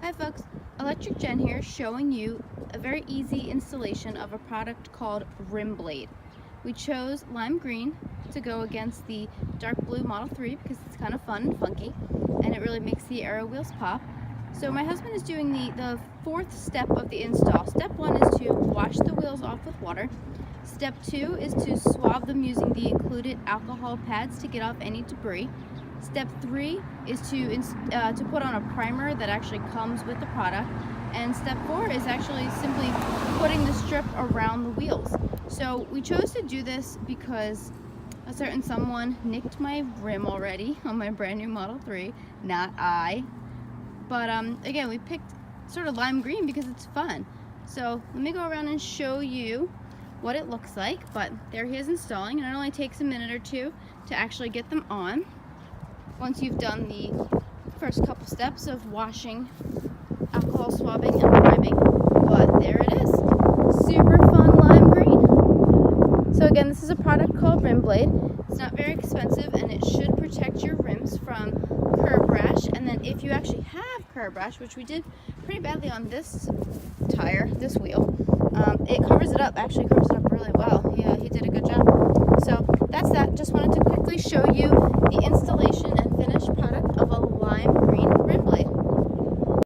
Hi folks, Electric Jen here, showing you a very easy installation of a product called Rim Blade. We chose lime green to go against the dark blue Model 3 because it's kind of fun and funky and it really makes the aero wheels pop. So my husband is doing the fourth step of the install. Step 1 is to wash the wheels off with water. Step 2 is to swab them using the included alcohol pads to get off any debris. Step 3 is to put on a primer that actually comes with the product. And step 4 is actually simply putting the strip around the wheels. So we chose to do this because a certain someone nicked my rim already on my brand new Model 3, not I. But again, we picked sort of lime green because it's fun. So let me go around and show you what it looks like. But there he is installing, and it only takes a minute or two to actually get them on once you've done the first couple steps of washing, alcohol swabbing, and priming. But there it is, super fun lime green. So again, this is a product called Rim Blade. It's not very expensive and it should protect your rims from curb rash. And then if you actually have curb rash, which we did pretty badly on this tire, this wheel, it covers it up, actually covers it up really well. Yeah, he did a good job. So that's that. Just wanted to quickly show you